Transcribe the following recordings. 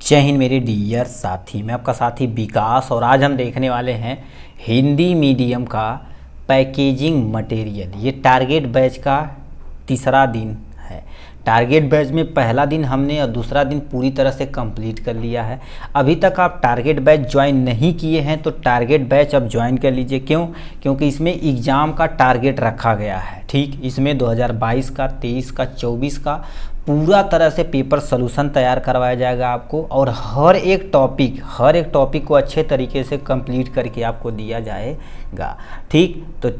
जय हिंद मेरे डियर साथी, मैं आपका साथी विकास और आज हम देखने वाले हैं हिंदी मीडियम का पैकेजिंग मटेरियल। ये टारगेट बैच का तीसरा दिन है। टारगेट बैच में पहला दिन हमने और दूसरा दिन पूरी तरह से कंप्लीट कर लिया है। अभी तक आप टारगेट बैच ज्वाइन नहीं किए हैं तो टारगेट बैच अब ज्वाइन कर लीजिए। क्यों? क्योंकि इसमें एग्ज़ाम का टारगेट रखा गया है। ठीक, इसमें 2022 का, 23 का, 24 का पूरा तरह से पेपर सोल्यूशन तैयार करवाया जाएगा आपको और हर एक टॉपिक को अच्छे तरीके से कंप्लीट करके आपको दिया जाएगा। ठीक, तो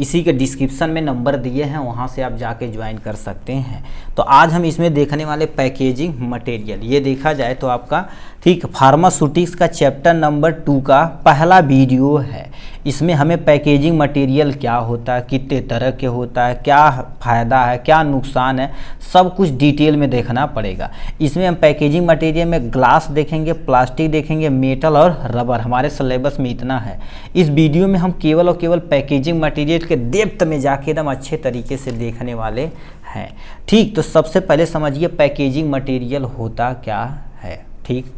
इसी के डिस्क्रिप्शन में नंबर दिए हैं, वहाँ से आप जाके ज्वाइन कर सकते हैं। तो आज हम इसमें देखने वाले पैकेजिंग मटेरियल, ये देखा जाए तो आपका ठीक फार्मास्यूटिक्स का चैप्टर नंबर 2 का पहला वीडियो है। इसमें हमें पैकेजिंग मटेरियल क्या होता है, कितने तरह के होता है, क्या फ़ायदा है, क्या नुकसान है, सब कुछ डिटेल में देखना पड़ेगा। इसमें हम पैकेजिंग मटेरियल में ग्लास देखेंगे, प्लास्टिक देखेंगे, मेटल और रबर। हमारे सिलेबस में इतना है। इस वीडियो में हम केवल और केवल पैकेजिंग मटेरियल के डेप्थ में जाके एकदम अच्छे तरीके से देखने वाले हैं। ठीक, तो सबसे पहले समझिए पैकेजिंग मटेरियल होता क्या है। ठीक,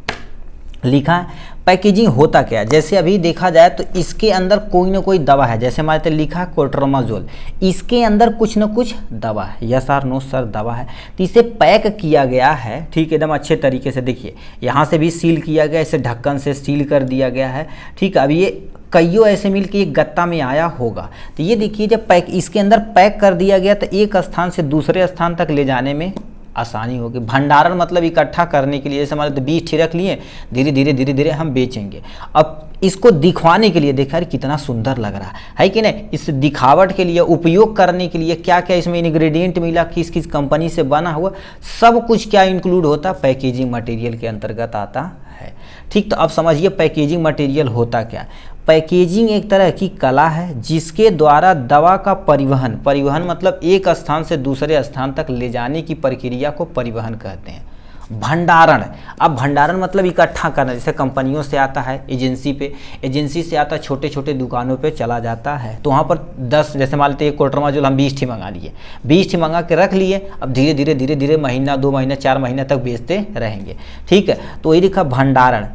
लिखा है पैकेजिंग होता क्या है। जैसे अभी देखा जाए तो इसके अंदर कोई ना कोई दवा है। जैसे हमारे तो लिखा है कोट्रामाजोल, इसके अंदर कुछ ना कुछ दवा है। यस और नो सर, दवा है। तो इसे पैक किया गया है। ठीक, एकदम अच्छे तरीके से देखिए, यहाँ से भी सील किया गया, इसे ढक्कन से सील कर दिया गया है। ठीक, अब ये कईयों ऐसे मिल के एक गत्ता में आया होगा। तो ये देखिए, जब इसके अंदर पैक कर दिया गया तो एक स्थान से दूसरे स्थान तक ले जाने में आसानी होगी। भंडारण मतलब इकट्ठा करने के लिए, जैसे हमारे तो 20 रख लिए, धीरे धीरे हम बेचेंगे। अब इसको दिखवाने के लिए देखा यार कितना सुंदर लग रहा है कि नहीं। इस दिखावट के लिए, उपयोग करने के लिए क्या क्या इसमें इंग्रेडिएंट मिला, किस किस कंपनी से बना हुआ, सब कुछ क्या इंक्लूड होता पैकेजिंग मटेरियल के अंतर्गत आता है। ठीक, तो अब समझिए पैकेजिंग मटेरियल होता क्या। पैकेजिंग एक तरह की कला है जिसके द्वारा दवा का परिवहन मतलब एक स्थान से दूसरे स्थान तक ले जाने की प्रक्रिया को परिवहन कहते हैं। भंडारण, अब भंडारण मतलब इकट्ठा करना। जैसे कंपनियों से आता है एजेंसी से आता है, छोटे छोटे दुकानों पे चला जाता है। तो वहाँ पर 10, जैसे मान लेते हैं कोट्रामाजोल हम 20 मंगा लिए, 20 मंगा के रख लिए। अब धीरे धीरे महीना, 2 महीना, 4 महीना तक बेचते रहेंगे। ठीक है, तो ये लिखा भंडारण।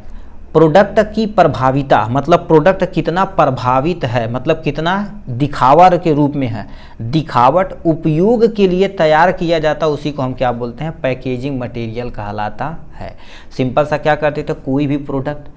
प्रोडक्ट की प्रभाविता मतलब प्रोडक्ट कितना प्रभावित है, मतलब कितना दिखावट के रूप में है। दिखावट उपयोग के लिए तैयार किया जाता, उसी को हम क्या बोलते हैं, पैकेजिंग मटेरियल कहलाता है। सिंपल सा क्या करते थे, कोई भी प्रोडक्ट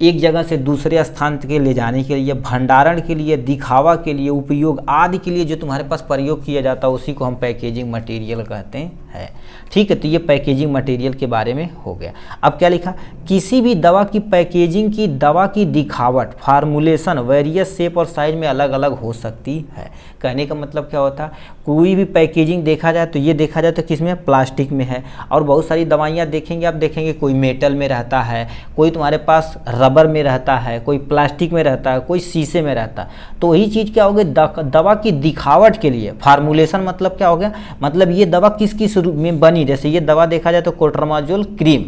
एक जगह से दूसरे स्थान के ले जाने के लिए, भंडारण के लिए, दिखावा के लिए, उपयोग आदि के लिए जो तुम्हारे पास प्रयोग किया जाता है उसी को हम पैकेजिंग मटेरियल कहते हैं। ठीक है, तो ये पैकेजिंग मटेरियल के बारे में हो गया। अब क्या लिखा, किसी भी दवा की पैकेजिंग की दवा की दिखावट, फार्मूलेशन वेरियस शेप और साइज में अलग अलग हो सकती है। कहने का मतलब क्या होता है, कोई भी पैकेजिंग देखा जाए तो ये देखा जाए तो किसमें, प्लास्टिक में है। और बहुत सारी दवाइयाँ देखेंगे आप, देखेंगे कोई मेटल में रहता है, कोई तुम्हारे पास रबर में रहता है, कोई प्लास्टिक में रहता है, कोई शीशे में रहता है। तो वही चीज़ क्या हो गया, दवा की दिखावट के लिए फार्मूलेशन मतलब क्या हो गया, मतलब ये दवा किस किस रूप में बनी। जैसे ये दवा देखा जाए तो कोट्रामाजोल क्रीम,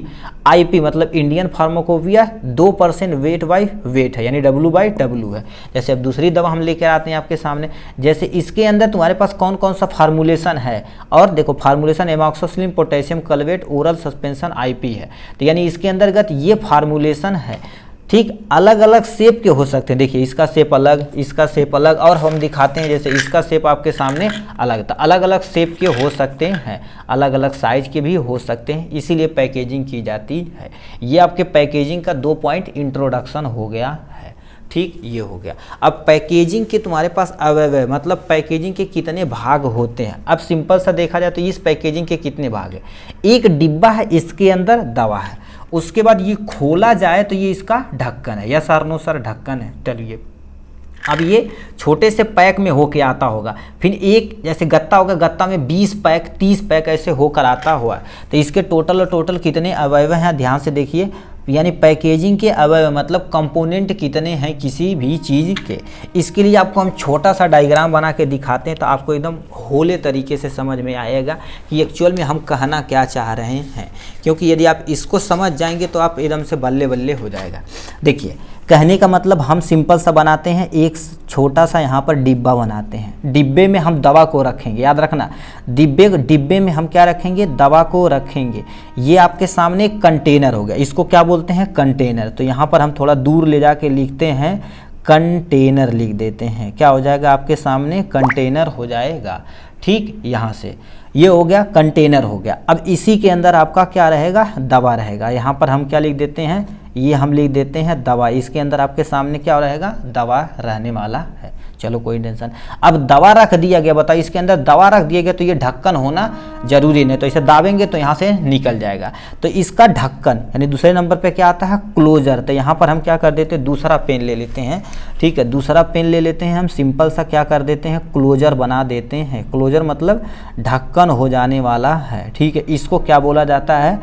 IP मतलब Indian pharmacopoeia 2% weight by wait है, यानी W/W है। जैसे अब दूसरी दवा हम लेकर आते हैं आपके सामने, जैसे इसके अंदर तुम्हारे पास कौन कौन सा फार्मूलेशन है। और देखो formulation amoxicillin potassium clavulanate oral suspension IP है। तो यानी इसके अंतर्गत ये फार्मूलेशन है। ठीक, अलग अलग शेप के हो सकते हैं। देखिए इसका शेप अलग, इसका शेप अलग, और हम दिखाते हैं जैसे इसका शेप आपके सामने अलग। तो अलग अलग शेप के हो सकते हैं, अलग अलग साइज के भी हो सकते हैं, इसीलिए पैकेजिंग की जाती है। ये आपके पैकेजिंग का 2 पॉइंट इंट्रोडक्शन हो गया है। ठीक, ये हो गया। अब पैकेजिंग के तुम्हारे पास अवयव मतलब पैकेजिंग के कितने भाग होते हैं। अब सिंपल सा देखा जाए तो इस पैकेजिंग के कितने भाग है। एक डिब्बा है, इसके अंदर दवा है, उसके बाद ये खोला जाए तो ये इसका ढक्कन है। यस और नो सर, ढक्कन है। चलिए, अब ये छोटे से पैक में होके आता होगा, फिर एक जैसे गत्ता होगा, गत्ता में 20 पैक 30 पैक ऐसे होकर आता हुआ। तो इसके टोटल कितने अवयव हैं, ध्यान से देखिए। यानी पैकेजिंग के अवयव मतलब कंपोनेंट कितने हैं किसी भी चीज़ के। इसके लिए आपको हम छोटा सा डायग्राम बना के दिखाते हैं तो आपको एकदम होले तरीके से समझ में आएगा कि एक्चुअल में हम कहना क्या चाह रहे हैं। क्योंकि यदि आप इसको समझ जाएंगे तो आप एकदम से बल्ले बल्ले हो जाएगा। देखिए कहने का मतलब हम सिंपल सा बनाते हैं, एक छोटा सा यहाँ पर डिब्बा बनाते हैं, डिब्बे में हम दवा को रखेंगे, याद रखना डिब्बे में हम क्या रखेंगे, दवा को रखेंगे। ये आपके सामने एक कंटेनर हो गया, इसको क्या बोलते हैं, कंटेनर। तो यहाँ पर हम थोड़ा दूर ले जाके लिखते हैं, कंटेनर लिख देते हैं, क्या हो जाएगा आपके सामने, कंटेनर हो जाएगा। ठीक, यहाँ से ये हो गया, कंटेनर हो गया। अब इसी के अंदर आपका क्या रहेगा, दवा रहेगा। यहाँ पर हम क्या लिख देते हैं, ये हम लिख देते हैं दवा। इसके अंदर आपके सामने क्या रहेगा, दवा रहने वाला है। चलो कोई टेंशन। अब दवा रख दिया गया, बताइए इसके अंदर दवा रख दिया गया तो ये ढक्कन होना जरूरी नहीं, तो इसे दाबेंगे तो यहाँ से निकल जाएगा। तो इसका ढक्कन यानी दूसरे नंबर पे क्या आता है, क्लोजर। तो यहाँ पर हम क्या कर देते हैं, दूसरा पेन ले लेते हैं। ठीक है, दूसरा पेन ले लेते हैं हम, सिंपल सा क्या कर देते हैं, क्लोजर बना देते हैं। क्लोजर मतलब ढक्कन हो जाने वाला है। ठीक है, इसको क्या बोला जाता है,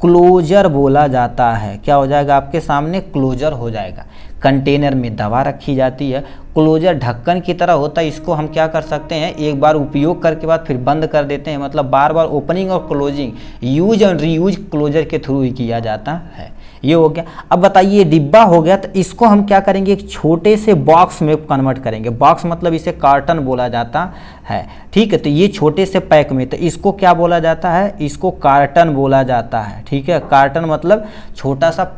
क्लोजर बोला जाता है। क्या हो जाएगा आपके सामने, क्लोजर हो जाएगा। कंटेनर में दवा रखी जाती है, क्लोजर ढक्कन की तरह होता है। इसको हम क्या कर सकते हैं, एक बार उपयोग करके बाद फिर बंद कर देते हैं, मतलब बार बार ओपनिंग और क्लोजिंग यूज और रीयूज क्लोजर के थ्रू ही किया जाता है। ये हो गया। अब बताइए डिब्बा हो गया, तो इसको हम क्या करेंगे, एक छोटे से बॉक्स में कन्वर्ट करेंगे। बॉक्स मतलब इसे कार्टन बोला जाता है। ठीक है, तो ये छोटे से पैक में, तो इसको क्या बोला जाता है, इसको कार्टन बोला जाता है। ठीक है, कार्टन मतलब छोटा सा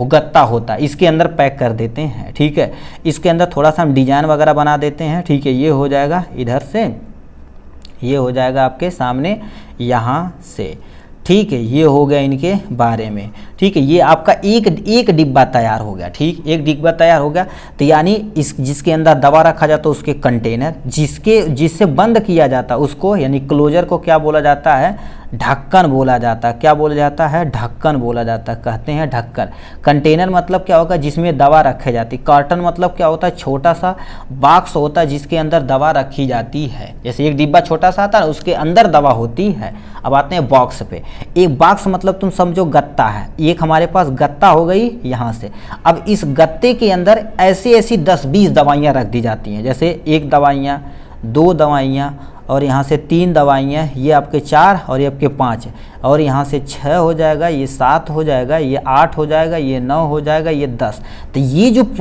गत्ता होता है, इसके अंदर पैक कर देते हैं। ठीक है, इसके अंदर थोड़ा सा हम डिजाइन वगैरह बना देते हैं। ठीक है, ये हो जाएगा इधर से, ये हो जाएगा आपके सामने यहाँ से। ठीक है, ये हो गया इनके बारे में। ठीक है, ये आपका एक डिब्बा तैयार हो गया। ठीक, एक डिब्बा तैयार हो गया। तो यानी इस जिसके अंदर दवा रखा जाता है उसके कंटेनर, जिससे बंद किया जाता है उसको यानी क्लोजर को क्या बोला जाता है, ढक्कन बोला जाता है। क्या बोला जाता है, ढक्कन बोला जाता है, कहते हैं ढक्कन। कंटेनर मतलब क्या होगा, जिसमें दवा रखी जाती। कार्टन मतलब क्या होता है, छोटा सा बॉक्स होता है जिसके अंदर दवा रखी जाती है। जैसे एक डिब्बा छोटा सा आता है, उसके अंदर दवा होती है। अब आते हैं बॉक्स पे। एक बॉक्स मतलब तुम समझो गत्ता है, एक हमारे पास गत्ता हो गई यहाँ से। अब इस गत्ते के अंदर ऐसी ऐसी 10-20 दवाइयाँ रख दी जाती हैं। जैसे 1 दवाइयाँ, 2 दवाइयाँ, और यहाँ से 3 दवाइयाँ, ये आपके 4 और ये आपके 5, और यहाँ से 6 हो जाएगा, ये 7 हो जाएगा, ये 8 हो जाएगा, ये 9 हो जाएगा, ये 10। तो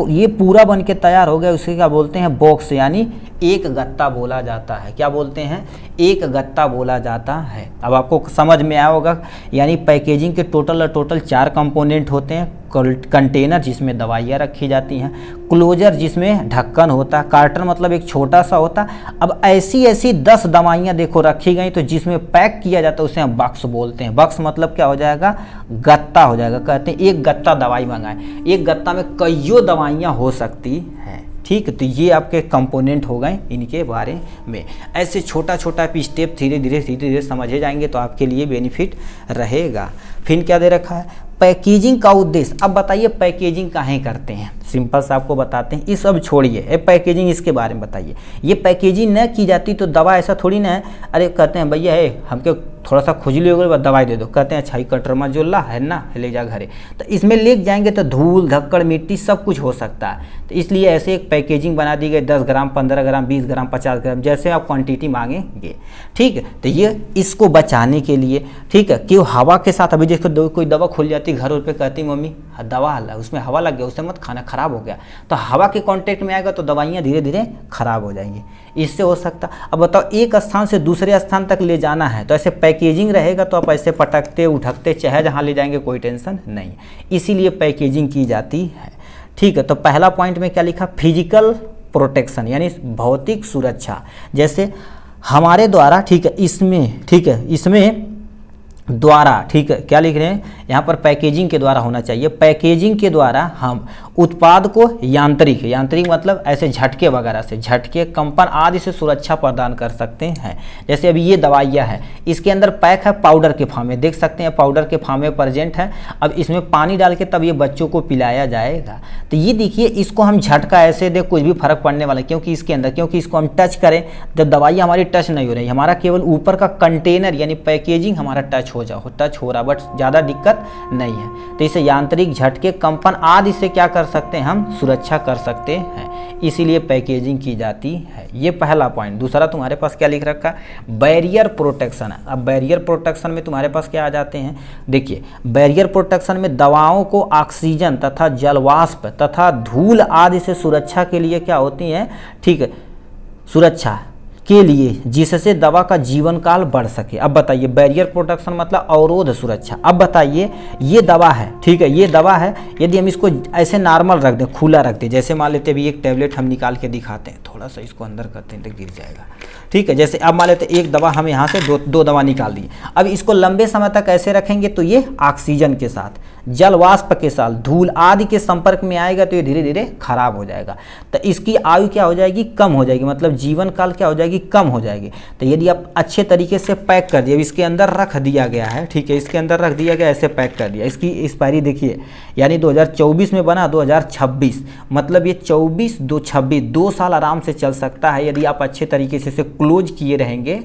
ये पूरा बन के तैयार हो गया, उसे क्या बोलते हैं, बॉक्स, यानी एक गत्ता बोला जाता है। क्या बोलते हैं, एक गत्ता बोला जाता है। अब आपको समझ में आया होगा, यानी पैकेजिंग के टोटल 4 कंपोनेंट होते हैं। कंटेनर जिसमें दवाइयाँ रखी जाती हैं, क्लोजर जिसमें ढक्कन होता है, कार्टन मतलब एक छोटा सा होता। अब ऐसी 10 दवाइयाँ देखो रखी गई, तो जिसमें पैक किया जाता है उसे हम बॉक्स बोलते हैं। बॉक्स मतलब क्या हो जाएगा, गत्ता हो जाएगा। कहते हैं एक गत्ता दवाई मंगाए, एक गत्ता में कईयों दवाइयाँ हो सकती हैं। ठीक, तो ये आपके कंपोनेंट हो गए इनके बारे में। ऐसे छोटा छोटा स्टेप धीरे धीरे समझे जाएंगे तो आपके लिए बेनिफिट रहेगा। फिर क्या दे रखा है, पैकेजिंग का उद्देश्य। अब बताइए पैकेजिंग काहे करते हैं, सिंपल सा आपको बताते हैं। ये सब छोड़िए, पैकेजिंग इसके बारे में बताइए। ये पैकेजिंग न की जाती तो दवा ऐसा थोड़ी ना है, अरे कहते हैं भैया है हमको थोड़ा सा खुजली हो गई दवाई दे दो, कहते हैं अच्छा ही कटरमाजोला है ना, ले जा घरे। तो इसमें ले जाएंगे तो धूल धक्कड़ मिट्टी सब कुछ हो सकता है। तो इसलिए ऐसे एक पैकेजिंग बना दी गई, 10 ग्राम, 15 ग्राम, 20 ग्राम, 50 ग्राम, जैसे आप क्वांटिटी मांगेंगे। ठीक है, तो ये इसको बचाने के लिए। ठीक है, कि हवा के साथ, अभी देखो कोई दवा खुल जाती घर पे, कहती मम्मी दवा उसमें हवा लग गया, उससे मत खाना, खराब हो गया। तो हवा के कांटेक्ट में आएगा तो दवाइयाँ धीरे धीरे खराब हो जाएंगी, इससे हो सकता। अब बताओ एक स्थान से दूसरे स्थान तक ले जाना है तो ऐसे पैकेजिंग रहेगा तो आप ऐसे पटकते उठकते चाहे जहाँ ले जाएंगे, कोई टेंशन नहीं। इसीलिए पैकेजिंग की जाती है। ठीक है, तो पहला पॉइंट में क्या लिखा, फिजिकल प्रोटेक्शन यानी भौतिक सुरक्षा। जैसे हमारे द्वारा, ठीक है, इसमें द्वारा, ठीक है, क्या लिख रहे हैं यहाँ पर, पैकेजिंग के द्वारा होना चाहिए। पैकेजिंग के द्वारा हम उत्पाद को यांत्रिक मतलब ऐसे झटके वगैरह से, झटके, कंपन आदि से सुरक्षा प्रदान कर सकते हैं। जैसे अभी ये दवाइयाँ है, इसके अंदर पैक है पाउडर के फॉर्म में, देख सकते हैं पाउडर के फॉर्म में प्रेजेंट है। अब इसमें पानी डाल के तब ये बच्चों को पिलाया जाएगा। तो ये देखिए, इसको हम झटका ऐसे दे, कुछ भी फर्क पड़ने वाला, क्योंकि इसके अंदर, क्योंकि इसको हम टच करें जब दवाई हमारी टच नहीं हो रही, हमारा केवल ऊपर का कंटेनर यानी पैकेजिंग हमारा टच हो रहा, बट ज़्यादा दिक्कत दिक्कत नहीं है। तो इसे यांत्रिक झटके, कंपन आदि से क्या कर सकते हैं, हम सुरक्षा कर सकते हैं, इसीलिए पैकेजिंग की जाती है। ये पहला पॉइंट। दूसरा तुम्हारे पास क्या लिख रखा है, बैरियर प्रोटेक्शन है। अब बैरियर प्रोटेक्शन में तुम्हारे पास क्या आ जाते हैं, देखिए बैरियर प्रोटेक्शन में दवाओं को ऑक्सीजन तथा जलवाष्प तथा धूल आदि से सुरक्षा के लिए क्या होती हैं, ठीक है, सुरक्षा के लिए, जिससे दवा का जीवन काल बढ़ सके। अब बताइए बैरियर प्रोटेक्शन मतलब अवरोध सुरक्षा। अब बताइए ये दवा है, ठीक है, ये दवा है, यदि हम इसको ऐसे नॉर्मल रख दें, खुला रख दें, जैसे मान लेते अभी एक टैबलेट हम निकाल के दिखाते हैं, थोड़ा सा इसको अंदर करते हैं तो गिर जाएगा, ठीक है। जैसे अब मान लेते एक दवा हम यहाँ से दो दवा निकाल दी। अब इसको लंबे समय तक ऐसे रखेंगे तो ये ऑक्सीजन के साथ, जल वाष्प के साथ, धूल आदि के संपर्क में आएगा तो ये धीरे धीरे खराब हो जाएगा। तो इसकी आयु क्या हो जाएगी, कम हो जाएगी, मतलब जीवन काल क्या हो जाएगी, कम हो जाएगी। तो यदि आप अच्छे तरीके से पैक कर दिए, इसके अंदर रख दिया गया है, ठीक है, इसके अंदर रख दिया गया, ऐसे पैक कर दिया, इसकी एक्सपायरी देखिए, यानी 2024 में बना 2026, मतलब ये 24/2/26 2 साल आराम से चल सकता है यदि आप अच्छे तरीके से इसे क्लोज किए रहेंगे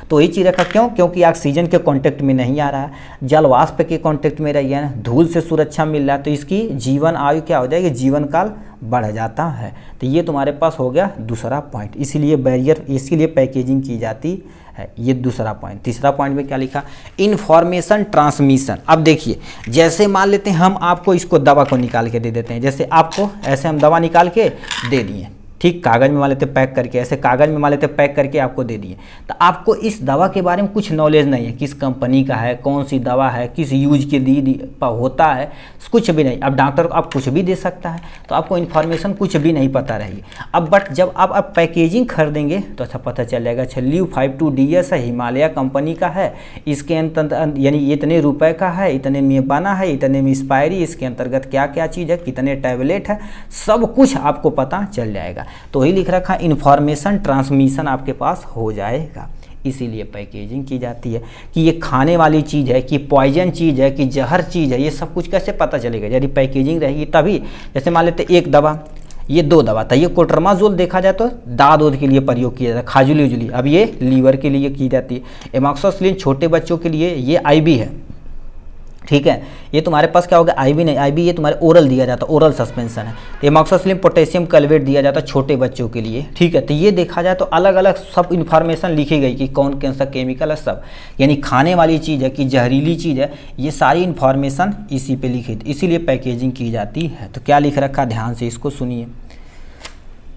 तो ये चीज़ रखा क्यों, क्योंकि ऑक्सीजन के कांटेक्ट में नहीं आ रहा है, जल वाष्प के कांटेक्ट में रही है, धूल से सुरक्षा मिल रहा है, तो इसकी जीवन आयु क्या हो जाएगी, जीवन काल बढ़ जाता है। तो ये तुम्हारे पास हो गया दूसरा पॉइंट, इसीलिए बैरियर, इसीलिए पैकेजिंग की जाती है। ये दूसरा पॉइंट। तीसरा पॉइंट में क्या लिखा, इन्फॉर्मेशन ट्रांसमिशन। अब देखिए जैसे मान लेते हैं हम आपको इसको दवा को निकाल के दे देते हैं, जैसे आपको ऐसे हम दवा निकाल के दे दिए, ठीक, कागज़ में मान लेते पैक करके, ऐसे कागज़ में मान लेते पैक करके आपको दे दिए, तो आपको इस दवा के बारे में कुछ नॉलेज नहीं है, किस कंपनी का है, कौन सी दवा है, किस यूज के लिए होता है, कुछ भी नहीं। अब डॉक्टर को आप कुछ भी दे सकता है, तो आपको इन्फॉर्मेशन कुछ भी नहीं पता रहेगी। अब बट जब आप पैकेजिंग खरीदेंगे तो अच्छा पता चल जाएगा, अच्छा LEW52DS है, हिमालय कंपनी का है, इसके अंतर्गत यानी इतने रुपए का है, इतने में बना है, इतने में एक्सपायरी, इसके अंतर्गत क्या क्या चीज़ है, कितने टैबलेट है, सब कुछ आपको पता चल जाएगा। तो ही लिख रखा इन्फॉर्मेशन ट्रांसमिशन आपके पास हो जाएगा, इसीलिए पैकेजिंग की जाती है। कि ये खाने वाली चीज़ है, कि पॉइजन चीज़ है, कि जहर चीज़ है, ये सब कुछ कैसे पता चलेगा, यदि पैकेजिंग रहेगी तभी। जैसे मान लेते एक दवा, ये 2 दवा था, ये कोट्रामाजोल देखा जाए तो दाद के लिए प्रयोग किया जाता है, खाजुली उजुली, अब ये लीवर के लिए की जाती है। एमॉक्सिसिलिन छोटे बच्चों के लिए ये IV है, ठीक है, ये तुम्हारे पास क्या होगा, IV नहीं, IV ये तुम्हारे ओरल दिया जाता है, ओरल सस्पेंशन है। एमॉक्सिसिलिन पोटेशियम कल्वेट दिया जाता है छोटे बच्चों के लिए, ठीक है। तो ये देखा जाए तो अलग अलग सब इन्फॉर्मेशन लिखी गई कि कौन कौन सा केमिकल है, सब, यानी खाने वाली चीज़ है कि जहरीली चीज़ है, ये सारी इन्फॉर्मेशन इसी पे लिखी थी, इसीलिए पैकेजिंग की जाती है। तो क्या लिख रखा, ध्यान से इसको सुनिए,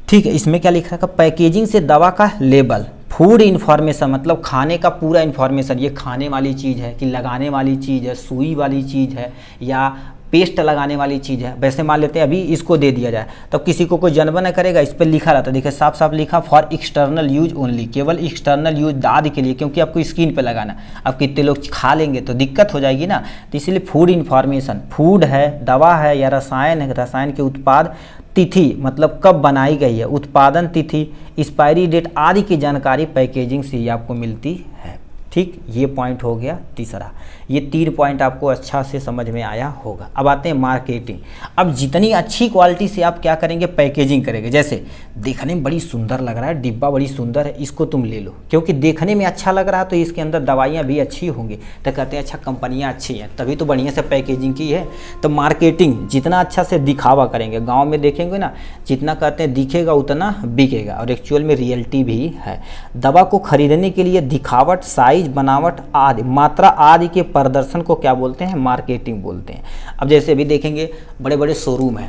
ठीक है। इसमें क्या लिख रखा, पैकेजिंग से दवा का लेबल, फूड इन्फॉर्मेशन मतलब खाने का पूरा इन्फॉर्मेशन, ये खाने वाली चीज़ है कि लगाने वाली चीज़ है, सुई वाली चीज़ है या पेस्ट लगाने वाली चीज़ है। वैसे मान लेते हैं अभी इसको दे दिया जाए तो किसी को कोई जनबन न करेगा, इस पर लिखा रहता है, देखिए साफ साफ लिखा फॉर एक्सटर्नल यूज ओनली, केवल एक्सटर्नल यूज दाद के लिए, क्योंकि आपको स्किन पे लगाना। अब कितने लोग खा लेंगे तो दिक्कत हो जाएगी ना, तो इसलिए फूड इन्फॉर्मेशन, फूड है, दवा है या रसायन है, रसायन के उत्पाद, तिथि मतलब कब बनाई गई है, उत्पादन तिथि, एक्सपायरी डेट आदि की जानकारी पैकेजिंग से ही आपको मिलती है, ठीक। ये पॉइंट हो गया तीसरा। ये 3 पॉइंट आपको अच्छा से समझ में आया होगा। अब आते हैं मार्केटिंग। अब जितनी अच्छी क्वालिटी से आप क्या करेंगे, पैकेजिंग करेंगे, जैसे देखने में बड़ी सुंदर लग रहा है, डिब्बा बड़ी सुंदर है, इसको तुम ले लो, क्योंकि देखने में अच्छा लग रहा है तो इसके अंदर दवाइयाँ भी अच्छी होंगी, तो कहते हैं अच्छा कंपनियाँ अच्छी हैं तभी तो बढ़िया से पैकेजिंग की है। तो मार्केटिंग जितना अच्छा से दिखावा करेंगे, गाँव में देखेंगे ना, जितना कहते हैं दिखेगा उतना बिकेगा, और एक्चुअल में रियलिटी भी है। दवा को खरीदने के लिए दिखावट, साइज, बनावट आदि, मात्रा आदि के प्रदर्शन को क्या बोलते हैं, मार्केटिंग बोलते हैं। अब जैसे भी देखेंगे बड़े बड़े शोरूम है,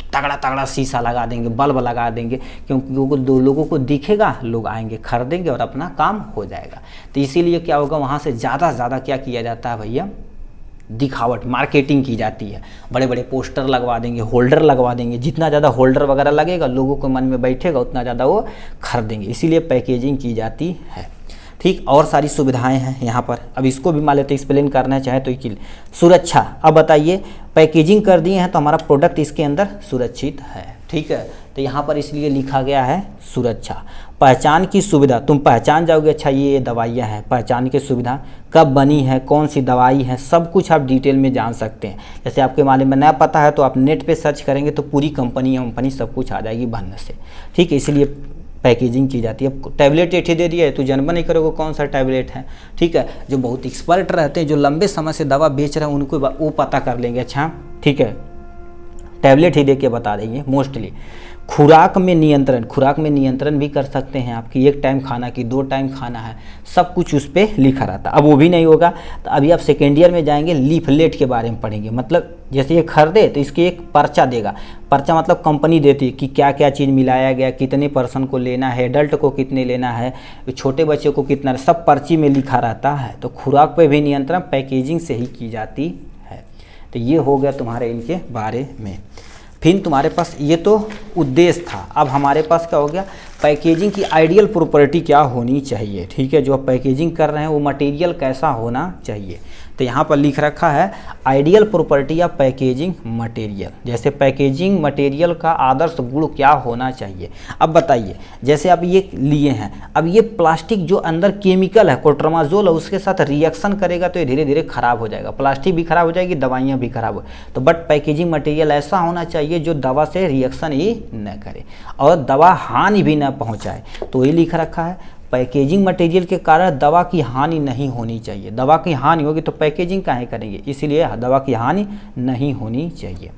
तगड़ा तगड़ा शीशा लगा देंगे, बल्ब लगा देंगे, क्योंकि लोगों को दिखेगा, लोग आएंगे खरीदेंगे और अपना काम हो जाएगा। तो इसीलिए क्या होगा, वहाँ से ज़्यादा से ज़्यादा क्या किया जाता है भैया, दिखावट, मार्केटिंग की जाती है। बड़े बड़े पोस्टर लगवा देंगे, होल्डर लगवा देंगे, जितना ज़्यादा होल्डर वगैरह लगेगा लोगों को मन में बैठेगा उतना ज़्यादा वो खरीदेंगे, इसीलिए पैकेजिंग की जाती है, ठीक। और सारी सुविधाएं हैं यहाँ पर। अब इसको भी मान लेते एक्सप्लेन करना चाहे तो सुरक्षा। अब बताइए पैकेजिंग कर दिए हैं तो हमारा प्रोडक्ट इसके अंदर सुरक्षित है, ठीक है। तो यहाँ पर इसलिए लिखा गया है सुरक्षा। पहचान की सुविधा, तुम पहचान जाओगे अच्छा ये दवाइयाँ हैं, पहचान की सुविधा, कब बनी है, कौन सी दवाई है, सब कुछ आप डिटेल में जान सकते हैं। जैसे आपके मालूम में नया पता है तो आप नेट पे सर्च करेंगे तो पूरी कंपनी सब कुछ आ जाएगी बनने से, ठीक है। इसलिए पैकेजिंग की जाती है। अब टैबलेट एठी दे दिया है तो जानबा नहीं करोगे कौन सा टैबलेट है, ठीक है। जो बहुत एक्सपर्ट रहते हैं, जो लंबे समय से दवा बेच रहे हैं, उनको वो पता कर लेंगे, अच्छा ठीक है, टैबलेट ही दे के बता देंगे मोस्टली। खुराक में नियंत्रण भी कर सकते हैं आप, कि 1 टाइम खाना कि 2 टाइम खाना है, सब कुछ उस पर लिखा रहता है। अब वो भी नहीं होगा तो अभी आप सेकेंड ईयर में जाएंगे, लीफलेट के बारे में पढ़ेंगे। मतलब जैसे ये खरीदे तो इसके एक पर्चा देगा, पर्चा मतलब कंपनी देती है कि क्या क्या चीज़ मिलाया गया, कितने पर्सन को लेना है, एडल्ट को कितने लेना है, छोटे बच्चे को कितना, सब पर्ची में लिखा रहता है। तो खुराक पे भी नियंत्रण पैकेजिंग से ही की जाती है। तो ये हो गया तुम्हारे इनके बारे में। फिर तुम्हारे पास ये तो उद्देश्य था, अब हमारे पास क्या हो गया, पैकेजिंग की आइडियल प्रॉपर्टी क्या होनी चाहिए, ठीक है। जो आप पैकेजिंग कर रहे हैं वो मटेरियल कैसा होना चाहिए, तो यहाँ पर लिख रखा है ideal property of packaging material. जैसे पैकेजिंग मटेरियल का आदर्श गुण क्या होना चाहिए। अब बताइए, जैसे आप ये लिए हैं, अब ये प्लास्टिक जो अंदर केमिकल है, कोट्रामाजोल है, उसके साथ रिएक्शन करेगा तो ये धीरे धीरे खराब हो जाएगा, प्लास्टिक भी खराब हो जाएगी, दवाइयाँ भी खराब हो। तो बट पैकेजिंग मटेरियल ऐसा होना चाहिए जो दवा से रिएक्शन ही न करे और दवा हानि भी न पहुँचाए। तो ये लिख रखा है पैकेजिंग मटेरियल के कारण दवा की हानि नहीं होनी चाहिए। दवा की हानि होगी तो पैकेजिंग काहे करेंगे, इसीलिए दवा की हानि नहीं होनी चाहिए।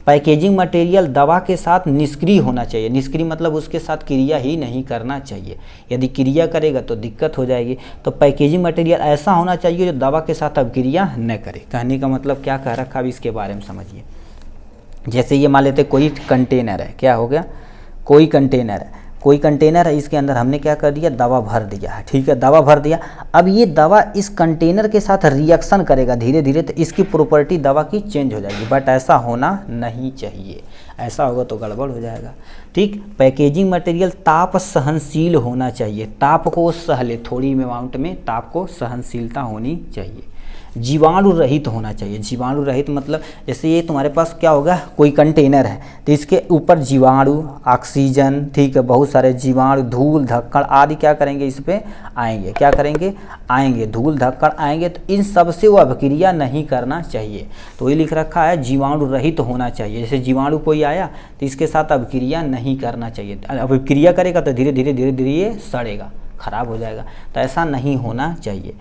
पैकेजिंग मटेरियल दवा के साथ निष्क्रिय होना चाहिए। निष्क्रिय मतलब उसके साथ क्रिया ही नहीं करना चाहिए, यदि क्रिया करेगा तो दिक्कत हो जाएगी। तो पैकेजिंग मटेरियल ऐसा होना चाहिए जो दवा के साथ अब क्रिया न करे। कहने का मतलब क्या कह रखा, अब इसके बारे में समझिए। जैसे ये मान लेते कोई कंटेनर है, क्या हो गया, कोई कंटेनर है, इसके अंदर हमने क्या कर दिया, दवा भर दिया है, ठीक है, दवा भर दिया। अब ये दवा इस कंटेनर के साथ रिएक्शन करेगा धीरे धीरे, तो इसकी प्रॉपर्टी दवा की चेंज हो जाएगी, बट ऐसा होना नहीं चाहिए, ऐसा होगा तो गड़बड़ हो जाएगा, ठीक। पैकेजिंग मटेरियल ताप सहनशील होना चाहिए, ताप को सह ले, थोड़ी अमाउंट में ताप को सहनशीलता होनी चाहिए। जीवाणु रहित होना चाहिए। जीवाणु रहित मतलब जैसे ये तुम्हारे पास क्या होगा, कोई कंटेनर है तो इसके ऊपर जीवाणु, ऑक्सीजन, ठीक है, बहुत सारे जीवाणु, धूल धक्कड़ आदि क्या करेंगे, इस पे आएंगे, क्या करेंगे, आएंगे, धूल धक्कड़ आएंगे, तो इन सब से वो अभिक्रिया नहीं करना चाहिए। तो ये लिख रखा है जीवाणु रहित होना चाहिए। जैसे जीवाणु कोई आया तो इसके साथ अभिक्रिया नहीं करना चाहिए, अभिक्रिया करेगा तो धीरे धीरे ये सड़ेगा, खराब हो जाएगा, तो ऐसा नहीं होना चाहिए,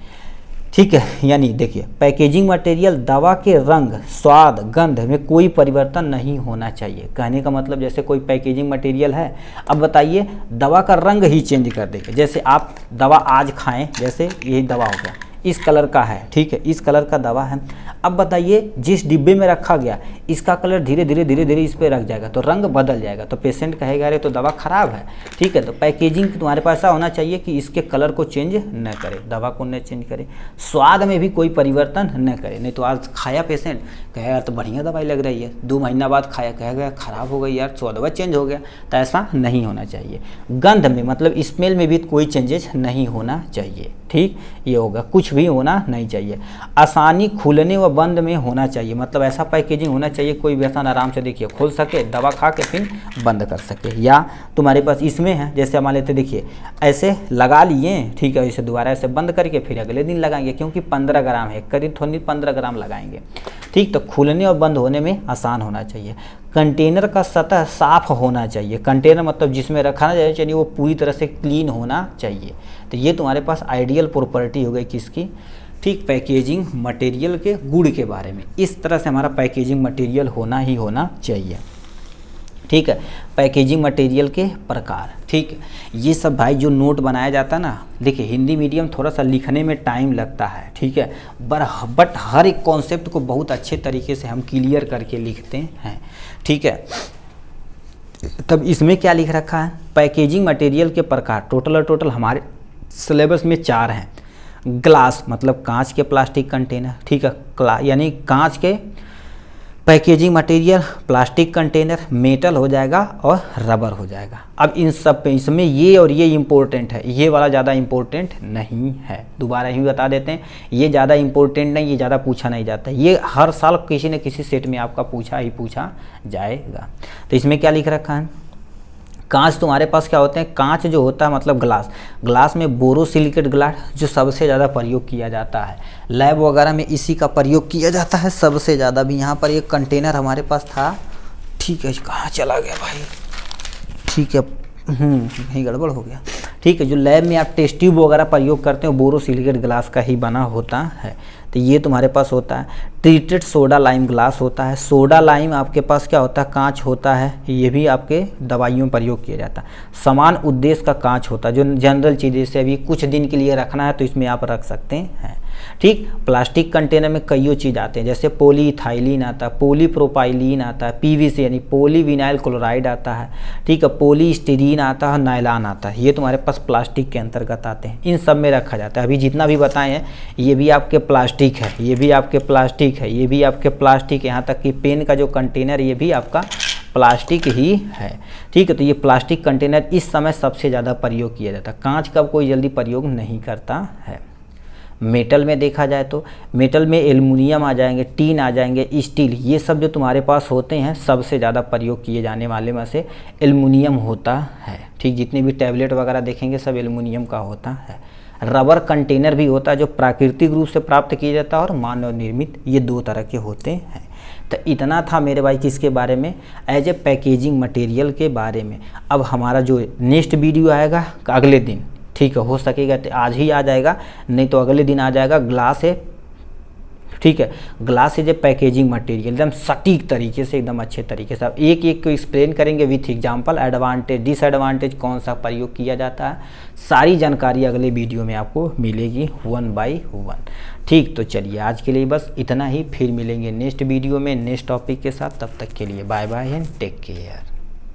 ठीक है। यानी देखिए, पैकेजिंग मटेरियल दवा के रंग, स्वाद, गंध में कोई परिवर्तन नहीं होना चाहिए। कहने का मतलब जैसे कोई पैकेजिंग मटेरियल है, अब बताइए दवा का रंग ही चेंज कर देगा। जैसे आप दवा आज खाएं, जैसे यही दवा हो गया, इस कलर का है, ठीक है, इस कलर का दवा है। अब बताइए जिस डिब्बे में रखा गया इसका कलर धीरे धीरे इस पे रख जाएगा तो रंग बदल जाएगा, तो पेशेंट कहेगा अरे तो दवा खराब है, ठीक है। तो पैकेजिंग तुम्हारे पास ऐसा होना चाहिए कि इसके कलर को चेंज न करे, दवा को न चेंज करे, स्वाद में भी कोई परिवर्तन न करे। नहीं तो आज खाया पेशेंट, कहेगा तो बढ़िया दवाई लग रही है, 2 महीना बाद खाया, कहेगा खराब हो गई यार, स्वाद चेंज हो गया, तो ऐसा नहीं होना चाहिए। गंध में मतलब स्मेल में भी कोई चेंजेस नहीं होना चाहिए, ठीक, ये होगा, कुछ भी होना नहीं चाहिए। आसानी खुलने व बंद में होना चाहिए, मतलब ऐसा पैकेजिंग होना चाहिए कोई भी आसान आराम से देखिए खोल सके, दवा खा के फिर बंद कर सके। या तुम्हारे पास इसमें है, जैसे मान लेते देखिए ऐसे लगा लिए, ठीक है, इसे दोबारा ऐसे बंद करके फिर अगले दिन लगाएंगे, क्योंकि 15 ग्राम है, करीब थोड़ी 15 ग्राम लगाएंगे, ठीक। तो खुलने और बंद होने में आसान होना चाहिए। कंटेनर का सतह साफ होना चाहिए। कंटेनर मतलब जिसमें रखा ना चाहिए वो पूरी तरह से क्लीन होना चाहिए। तो ये तुम्हारे पास आइडियल प्रॉपर्टी हो गई किसकी, ठीक, पैकेजिंग मटेरियल के गुण के बारे में। इस तरह से हमारा पैकेजिंग मटेरियल होना ही होना चाहिए, ठीक है। पैकेजिंग मटेरियल के प्रकार, ठीक, ये सब भाई जो नोट बनाया जाता है ना, देखिए हिंदी मीडियम थोड़ा सा लिखने में टाइम लगता है, ठीक है, बट हर एक कॉन्सेप्ट को बहुत अच्छे तरीके से हम क्लियर करके लिखते हैं, ठीक है। तब इसमें क्या लिख रखा है, पैकेजिंग मटेरियल के प्रकार टोटल हमारे सिलेबस में 4 हैं। ग्लास मतलब कांच के प्लास्टिक कंटेनर, ठीक है, यानी कांच के packaging material, plastic container, metal हो जाएगा और रबर हो जाएगा। अब इन सब पे इसमें ये और ये इम्पोर्टेंट है, ये वाला ज़्यादा इम्पोर्टेंट नहीं है, दोबारा ही बता देते हैं, ये ज़्यादा इम्पोर्टेंट नहीं, ये ज़्यादा पूछा नहीं जाता, ये हर साल किसी न किसी सेट में आपका पूछा जाएगा। तो इसमें क्या लिख रखा है, कांच तुम्हारे पास क्या होते हैं, कांच जो होता है मतलब ग्लास में बोरोसिलिकेट ग्लास जो सबसे ज़्यादा प्रयोग किया जाता है, लैब वगैरह में इसी का प्रयोग किया जाता है सबसे ज़्यादा। भी यहाँ पर एक कंटेनर हमारे पास था, ठीक है, कहाँ चला गया भाई, ठीक है, कहीं गड़बड़ हो गया। ठीक है, जो लैब में आप टेस्ट ट्यूब वगैरह प्रयोग करते हो बोरोसिलिकेट ग्लास का ही बना होता है। तो ये तुम्हारे पास होता है। ट्रीटेड सोडा लाइम ग्लास होता है। सोडा लाइम आपके पास क्या होता है, कांच होता है, ये भी आपके दवाइयों में प्रयोग किया जाता है। समान उद्देश्य का कांच होता है, जो जनरल चीज़ें से अभी कुछ दिन के लिए रखना है तो इसमें आप रख सकते हैं। ठीक, प्लास्टिक कंटेनर में कईयों चीज़ आते हैं, जैसे पॉलीइथाइलिन आता है, पॉलीप्रोपाइलीन आता है, पीवीसी यानी पॉलीविनाइल क्लोराइड आता है। ठीक है, पॉलीस्टीरीन आता है, नायलॉन आता है। ये तुम्हारे पास प्लास्टिक के अंतर्गत आते हैं, इन सब में रखा जाता है। अभी जितना भी बताए हैं ये भी आपके प्लास्टिक है, ये भी आपके प्लास्टिक है, ये भी आपके प्लास्टिक है, यहाँ तक कि पेन का जो कंटेनर ये भी आपका प्लास्टिक ही है। ठीक है, तो ये प्लास्टिक कंटेनर इस समय सबसे ज़्यादा प्रयोग किया जाता है। कांच का कोई जल्दी प्रयोग नहीं करता है। मेटल में देखा जाए तो मेटल में एल्युमिनियम आ जाएंगे, टीन आ जाएंगे, स्टील, ये सब जो तुम्हारे पास होते हैं सबसे ज़्यादा प्रयोग किए जाने वाले में से एल्युमिनियम होता है। ठीक, जितने भी टैबलेट वगैरह देखेंगे सब एल्युमिनियम का होता है। रबर कंटेनर भी होता है जो प्राकृतिक रूप से प्राप्त किया जाता है और मानव निर्मित, ये दो तरह के होते हैं। तो इतना था मेरे भाई किसके बारे में, एज ए पैकेजिंग मटेरियल के बारे में। अब हमारा जो नेक्स्ट वीडियो आएगा अगले दिन, ठीक है, हो सकेगा तो आज ही आ जाएगा, नहीं तो अगले दिन आ जाएगा। ग्लास है, ठीक है, glass is a packaging material, एकदम सटीक तरीके से, एकदम अच्छे तरीके से आप एक एक को एक्सप्लेन करेंगे विथ एग्जांपल, एडवांटेज डिसएडवांटेज कौन सा प्रयोग किया जाता है, सारी जानकारी अगले वीडियो में आपको मिलेगी 1 by 1। ठीक, तो चलिए आज के लिए बस इतना ही, फिर मिलेंगे नेक्स्ट वीडियो में नेक्स्ट टॉपिक के साथ। तब तक के लिए bye bye and take care.